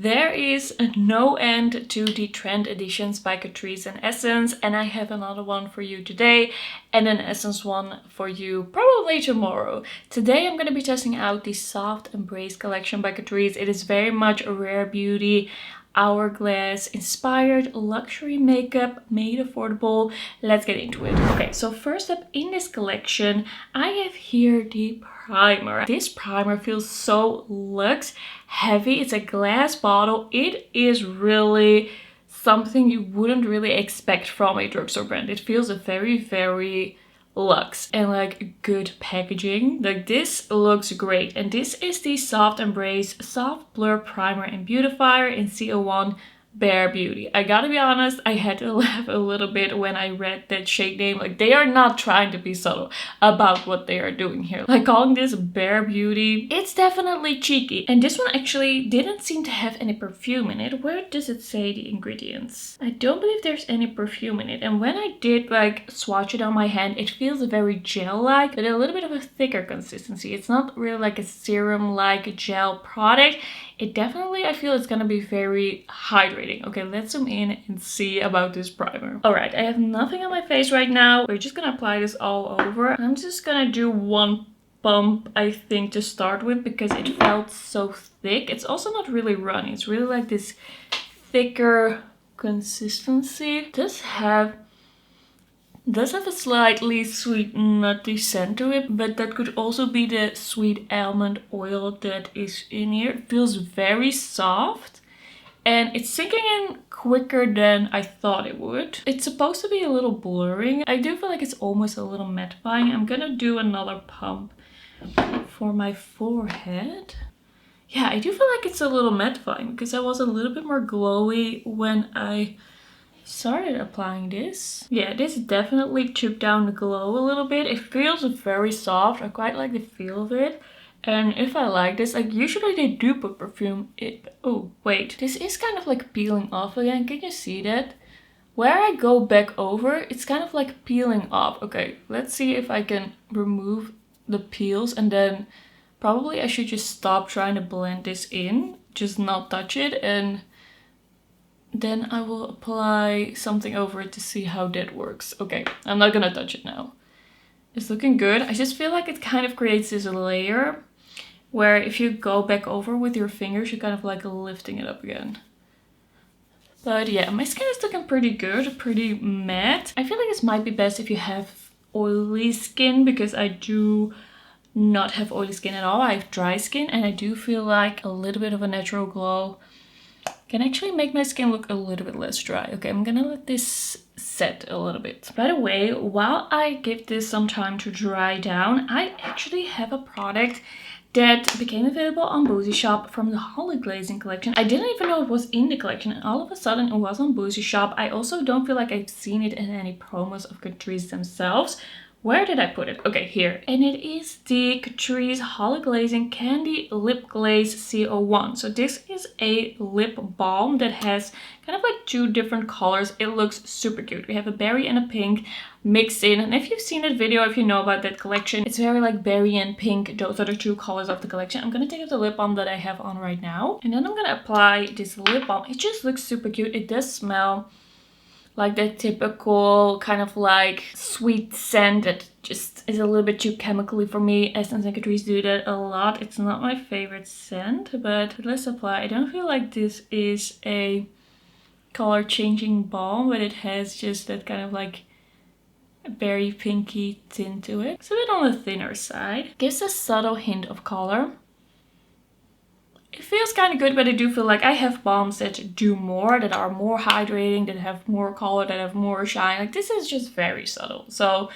There is no end to the trend editions by Catrice and Essence, and I have another one for you today and an Essence one for you probably tomorrow. Today I'm going to be testing out the Soft Embrace collection by Catrice. It is very much a rare beauty, hourglass inspired luxury makeup made affordable. Let's get into it. Okay, so first up in this collection I have here the primer. This primer feels so luxe heavy. It's a glass bottle. It is really something you wouldn't really expect from a drugstore brand. It feels a very luxe and like good packaging. Like this looks great, and this is the Soft Embrace Soft Blur Primer and Beautifier in CO1 Bare Beauty. I gotta be honest, I had to laugh a little bit when I read that shade name. Like, they are not trying to be subtle about what they are doing here. Like, calling this Bare Beauty, it's definitely cheeky. And this one actually didn't seem to have any perfume in it. Where does it say the ingredients? I don't believe there's any perfume in it. And when I did like swatch it on my hand, it feels very gel-like, but a little bit of a thicker consistency. It's not really like a serum-like gel product. It definitely, I feel it's gonna be very hydrating. Okay, let's zoom in and see about this primer. Alright, I have nothing on my face right now. We're just gonna apply this all over. I'm just gonna do one pump, I think, to start with, because it felt so thick. It's also not really runny. It's really like this thicker consistency. It does have a slightly sweet nutty scent to it, but that could also be the sweet almond oil that is in here. It feels very soft and it's sinking in quicker than I thought it would. It's supposed to be a little blurring. I do feel like it's almost a little mattifying. I'm gonna do another pump for my forehead. Yeah, I do feel like it's a little mattifying because I was a little bit more glowy when I started applying this. Yeah, this definitely took down the glow a little bit. It feels very soft. I quite like the feel of it. And if I like this, like usually they do put perfume in. Oh, wait. This is kind of like peeling off again. Can you see that? Where I go back over, it's kind of like peeling off. Okay, let's see if I can remove the peels, and then probably I should just stop trying to blend this in. Just not touch it, and then I will apply something over it to see how that works. Okay, I'm not gonna touch it now. It's looking good. I just feel like it kind of creates this layer where if you go back over with your fingers, you're kind of like lifting it up again. But yeah, my skin is looking pretty good, pretty matte. I feel like this might be best if you have oily skin, because I do not have oily skin at all. I have dry skin, and I do feel like a little bit of a natural glow can actually make my skin look a little bit less dry. Okay, I'm gonna let this set a little bit. By the way, while I give this some time to dry down, I actually have a product that became available on Boozy Shop from the Hollyglazing collection. I didn't even know it was in the collection, and all of a sudden it was on Boozy Shop. I also don't feel like I've seen it in any promos of Catrice themselves. Where did I put it? Okay, here. And it is the Catrice Hollyglazing Candy Lip Glaze CO1. So this is a lip balm that has kind of like two different colors. It looks super cute. We have a berry and a pink mixed in. And if you've seen that video, if you know about that collection, it's very like berry and pink. Those are the two colors of the collection. I'm gonna take out the lip balm that I have on right now. And then I'm gonna apply this lip balm. It just looks super cute. It does smell like that typical kind of like sweet scent that just is a little bit too chemically for me. Essence and Catrice do that a lot. It's not my favorite scent, but let's apply. I don't feel like this is a color changing balm, but it has just that kind of like very pinky tint to it. It's a bit on the thinner side. Gives a subtle hint of color. It feels kind of good, but I do feel like I have balms that do more, that are more hydrating, that have more color, that have more shine. Like, this is just very subtle. So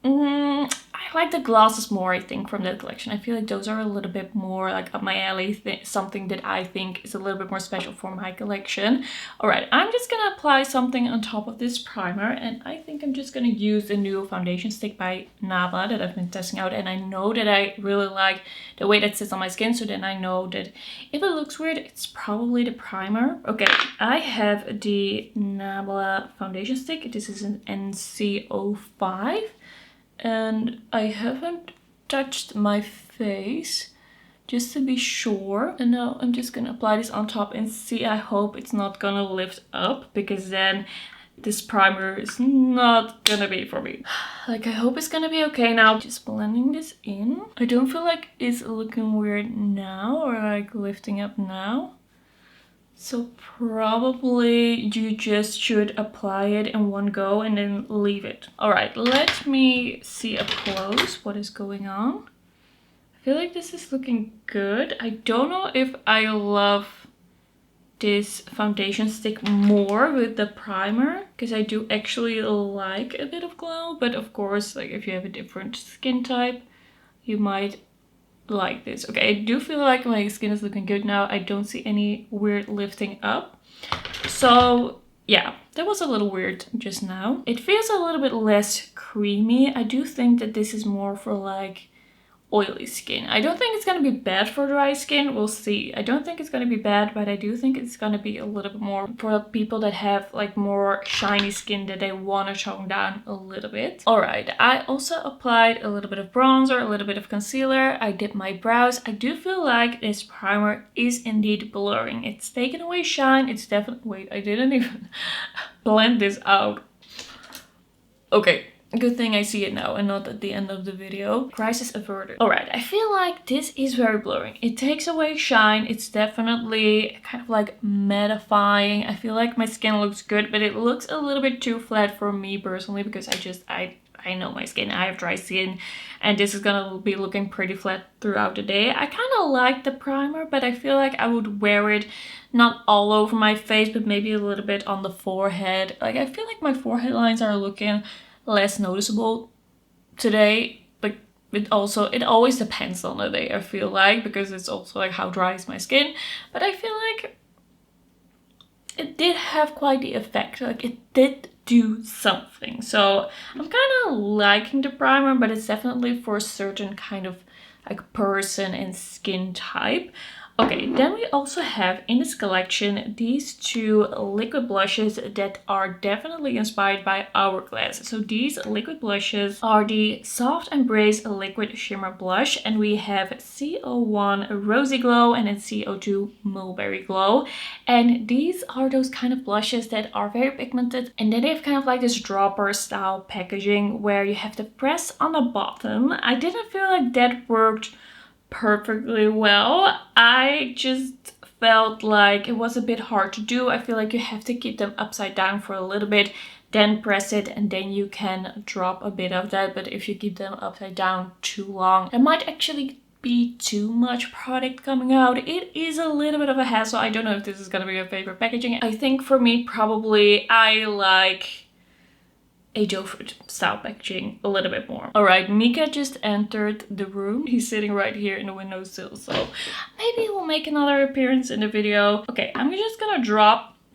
I like the glosses more, I think, from that collection. I feel like those are a little bit more like up my alley, something that I think is a little bit more special for my collection. Alright, I'm just gonna apply something on top of this primer, and I think I'm just gonna use the new foundation stick by Nabla that I've been testing out, and I know that I really like the way that sits on my skin, so then I know that if it looks weird, it's probably the primer. Okay, I have the Nabla foundation stick. This is an NC05. And I haven't touched my face just to be sure. And now I'm just gonna apply this on top and see. I hope it's not gonna lift up, because then this primer is not gonna be for me. Like, I hope it's gonna be okay now. Just blending this in. I don't feel like it's looking weird now or like lifting up now. So probably you just should apply it in one go and then leave it. All right, let me see up close what is going on. I feel like this is looking good. I don't know if I love this foundation stick more with the primer, because I do actually like a bit of glow, but of course, like if you have a different skin type, you might like this. Okay, I do feel like my skin is looking good now. I don't see any weird lifting up. So yeah, that was a little weird just now. It feels a little bit less creamy. I do think that this is more for like oily skin. I don't think it's gonna be bad for dry skin. We'll see. I don't think it's gonna be bad, but I do think it's gonna be a little bit more for people that have like more shiny skin that they want to tone down a little bit. All right, I also applied a little bit of bronzer, a little bit of concealer. I did my brows. I do feel like this primer is indeed blurring. It's taken away shine. It's definitely... Wait, I didn't even blend this out. Okay. Good thing I see it now and not at the end of the video. Crisis averted. Alright, I feel like this is very blurring. It takes away shine. It's definitely kind of like mattifying. I feel like my skin looks good, but it looks a little bit too flat for me personally, because I know my skin. I have dry skin and this is gonna be looking pretty flat throughout the day. I kind of like the primer, but I feel like I would wear it not all over my face, but maybe a little bit on the forehead. Like, I feel like my forehead lines are looking less noticeable today, but it always depends on the day, I feel like, because it's also like how dry is my skin. But I feel like it did have quite the effect. Like, it did do something. So I'm kind of liking the primer, but it's definitely for a certain kind of like person and skin type. Okay, then we also have in this collection these two liquid blushes that are definitely inspired by Hourglass. So these liquid blushes are the Soft Embrace Liquid Shimmer Blush, and we have CO1 Rosy Glow and then CO2 Mulberry Glow. And these are those kind of blushes that are very pigmented, and then they have kind of like this dropper style packaging where you have to press on the bottom. I didn't feel like that worked perfectly well. I just felt like it was a bit hard to do. I feel like you have to keep them upside down for a little bit, then press it, and then you can drop a bit of that. But if you keep them upside down too long, it might actually be too much product coming out. It is a little bit of a hassle. I don't know if this is gonna be your favorite packaging. I think for me, probably I like a doe fruit style packaging a little bit more. All right, Mika just entered the room. He's sitting right here in the windowsill, so maybe he will make another appearance in the video. Okay, I'm just gonna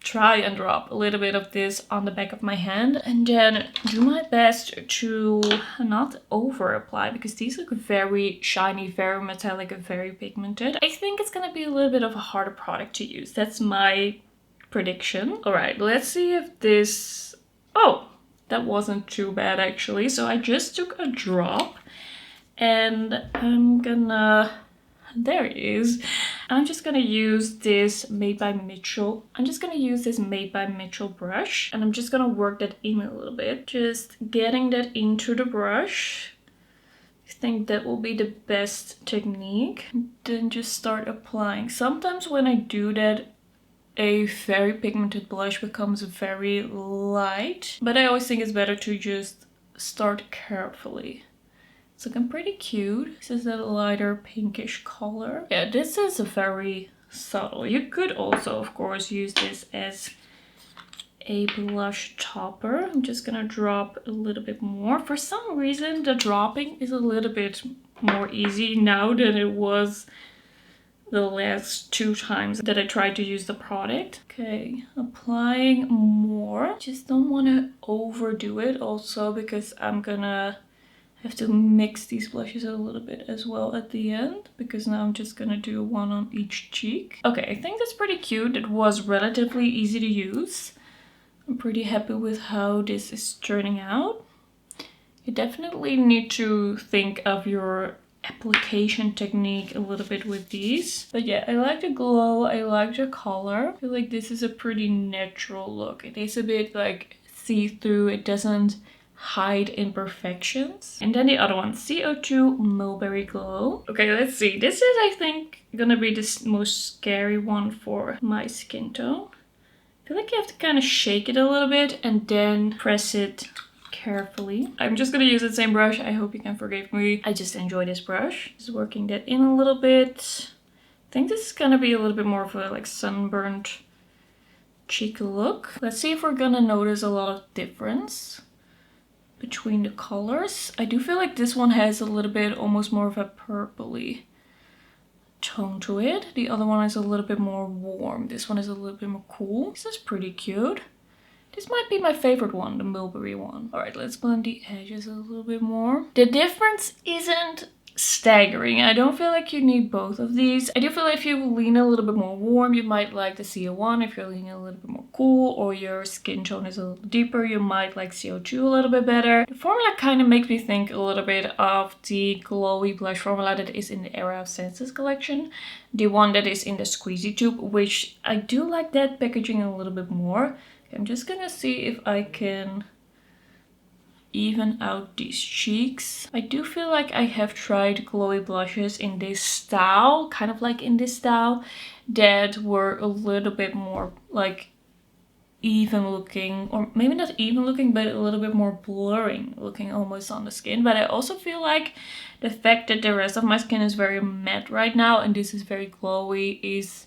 try and drop a little bit of this on the back of my hand, and then do my best to not over apply, because these look very shiny, very metallic, and very pigmented. I think it's gonna be a little bit of a harder product to use. That's my prediction. All right, let's see if this... Oh, that wasn't too bad actually. So I just took a drop and I'm gonna... There it is. I'm just gonna use this Made by Mitchell. I'm just gonna use this Made by Mitchell brush, and I'm just gonna work that in a little bit. Just getting that into the brush. I think that will be the best technique. Then just start applying. Sometimes when I do that, a very pigmented blush becomes very light, but I always think it's better to just start carefully. It's looking pretty cute. This is a lighter pinkish color. Yeah, this is very subtle. You could also, of course, use this as a blush topper. I'm just gonna drop a little bit more. For some reason, the dropping is a little bit more easy now than it was the last 2 times that I tried to use the product. Okay, applying more. Just don't want to overdo it also, because I'm gonna have to mix these blushes a little bit as well at the end, because now I'm just gonna do one on each cheek. Okay, I think that's pretty cute. It was relatively easy to use. I'm pretty happy with how this is turning out. You definitely need to think of your application technique a little bit with these. But yeah, I like the glow, I like the color. I feel like this is a pretty natural look. It is a bit like see-through, it doesn't hide imperfections. And then the other one, CO2 Mulberry Glow. Okay, let's see. This is, I think, gonna be the most scary one for my skin tone. I feel like you have to kind of shake it a little bit and then press it carefully. I'm just gonna use the same brush. I hope you can forgive me. I just enjoy this brush. Just working that in a little bit. I think this is gonna be a little bit more of a like sunburnt cheek look. Let's see if we're gonna notice a lot of difference between the colors. I do feel like this one has a little bit almost more of a purpley tone to it. The other one is a little bit more warm. This one is a little bit more cool. This is pretty cute. This might be my favorite one, the Mulberry one. All right, let's blend the edges a little bit more. The difference isn't staggering. I don't feel like you need both of these. I do feel like if you lean a little bit more warm, you might like the CO1. If you're leaning a little bit more cool or your skin tone is a little deeper, you might like CO2 a little bit better. The formula kind of makes me think a little bit of the glowy blush formula that is in the Era of Senses collection. The one that is in the squeezy tube, which I do like that packaging a little bit more. I'm just gonna see if I can even out these cheeks. I do feel like I have tried glowy blushes in this style, kind of like in this style, that were a little bit more like even looking, or maybe not even looking, but a little bit more blurring looking almost on the skin. But I also feel like the fact that the rest of my skin is very matte right now and this is very glowy is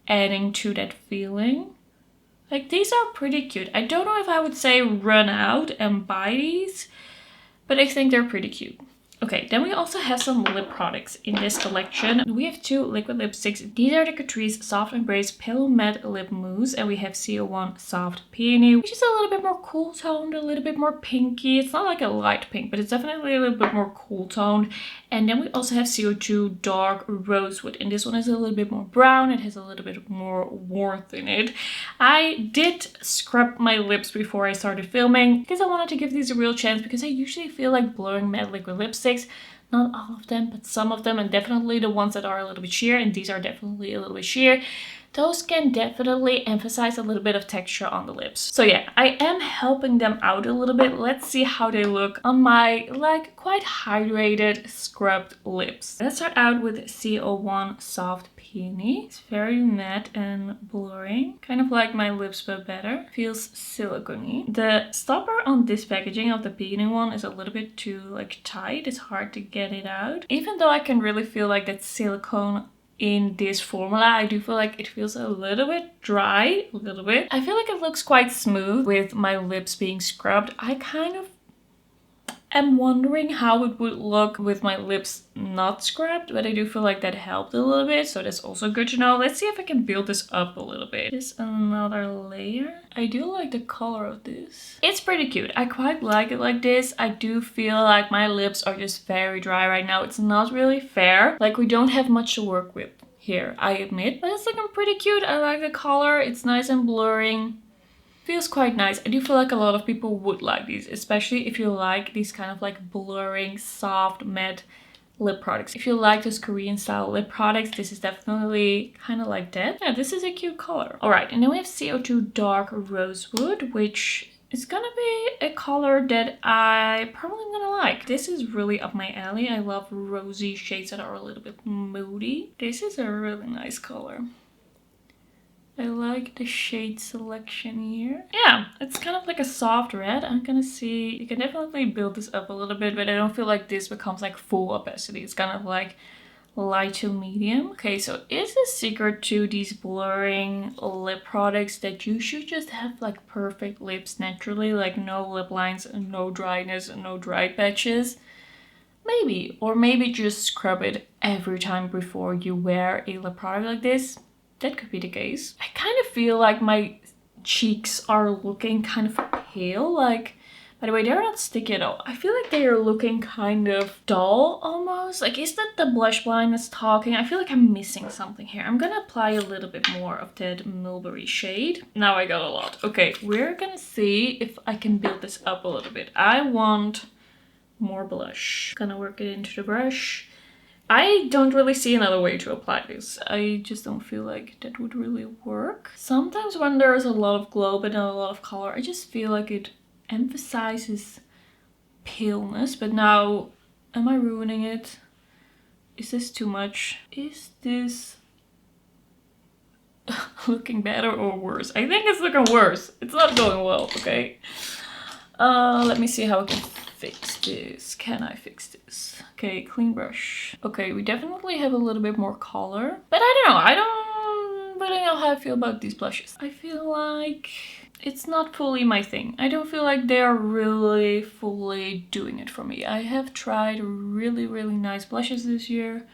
adding to that feeling. Like, these are pretty cute. I don't know if I would say run out and buy these, but I think they're pretty cute. Okay, then we also have some lip products in this collection. We have two liquid lipsticks. These are the Catrice Soft Embrace Pale Matte Lip Mousse, and we have CO1 Soft Peony, which is a little bit more cool toned, a little bit more pinky. It's not like a light pink, but it's definitely a little bit more cool toned. And then we also have CO2 Dark Rosewood, and this one is a little bit more brown. It has a little bit more warmth in it. I did scrub my lips before I started filming because I wanted to give these a real chance, because I usually feel like blurring matte liquid lipsticks. Not all of them, but some of them, and definitely the ones that are a little bit sheer, and these are definitely a little bit sheer. Those can definitely emphasize a little bit of texture on the lips. So yeah, I am helping them out a little bit. Let's see how they look on my like quite hydrated scrubbed lips. Let's start out with CO1 Soft Peony. It's very matte and blurring, kind of like my lips but better. Feels silicone-y. The stopper on this packaging of the Peony one is a little bit too like tight. It's hard to get it out. Even though I can really feel like that silicone in this formula, I do feel like it feels a little bit dry, a little bit. I feel like it looks quite smooth with my lips being scrubbed. I kind of am wondering how it would look with my lips not scrubbed, but I do feel like that helped a little bit, so that's also good to know. Let's see if I can build this up a little bit. Just another layer. I do like the color of this. It's pretty cute. I quite like it like this. I do feel like my lips are just very dry right now. It's not really fair. Like, we don't have much to work with here, I admit. But it's looking pretty cute. I like the color. It's nice and blurring. Feels quite nice. I do feel like a lot of people would like these, especially if you like these kind of like blurring, soft, matte lip products. If you like those Korean style lip products, this is definitely kind of like that. Yeah, this is a cute color. All right, and then we have CO2 Dark Rosewood, which is gonna be a color that I probably am gonna like. This is really up my alley. I love rosy shades that are a little bit moody. This is a really nice color. I like the shade selection here. Yeah, it's kind of like a soft red. I'm gonna see, you can definitely build this up a little bit, but I don't feel like this becomes like full opacity. It's kind of like light to medium. Okay, so is the secret to these blurring lip products that you should just have like perfect lips naturally, like no lip lines, no dryness, no dry patches? Maybe, or maybe just scrub it every time before you wear a lip product like this. That could be the case. I kind of feel like my cheeks are looking kind of pale. Like, by the way, they're not sticky at all. I feel like they are looking kind of dull almost. Like, is that the blush blindness talking? I feel like I'm missing something here. I'm gonna apply a little bit more of that Mulberry shade. Now I got a lot. Okay, we're gonna see if I can build this up a little bit. I want more blush. Gonna work it into the brush. I don't really see another way to apply this. I just don't feel like that would really work. Sometimes when there's a lot of glow but not a lot of color, I just feel like it emphasizes paleness. But now, am I ruining it? Is this too much? Is this looking better or worse? I think it's looking worse. It's not going well, okay? Let me see how I can fix this. Can I fix this? Okay, clean brush. Okay, we definitely have a little bit more color. But I don't know. I don't really know how I feel about these blushes. I feel like it's not fully my thing. I don't feel like they are really fully doing it for me. I have tried really, really nice blushes this year.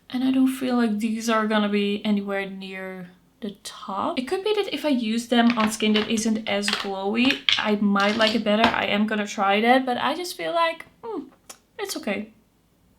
And I don't feel like these are gonna be anywhere near the top. It could be that if I use them on skin that isn't as glowy, I might like it better. I am gonna try that, but I just feel like, it's okay.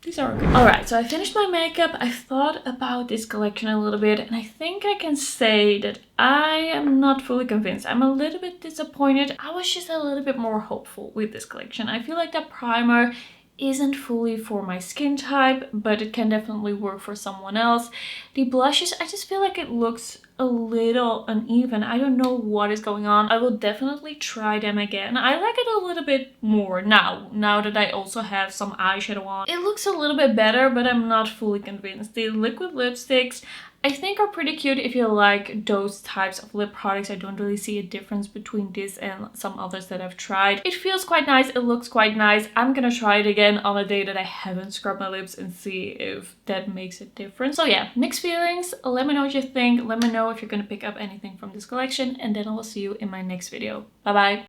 These are okay. Alright, so I finished my makeup. I thought about this collection a little bit, and I think I can say that I am not fully convinced. I'm a little bit disappointed. I was just a little bit more hopeful with this collection. I feel like that primer isn't fully for my skin type, but it can definitely work for someone else. The blushes, I just feel like it looks a little uneven. I don't know what is going on. I will definitely try them again. I like it a little bit more now that I also have some eyeshadow on. It looks a little bit better, but I'm not fully convinced. The liquid lipsticks, I think are pretty cute if you like those types of lip products. I don't really see a difference between this and some others that I've tried. It feels quite nice. It looks quite nice. I'm gonna try it again on a day that I haven't scrubbed my lips and see if that makes a difference. So yeah, mixed feelings. Let me know what you think. Let me know if you're gonna pick up anything from this collection, and then I will see you in my next video. Bye bye.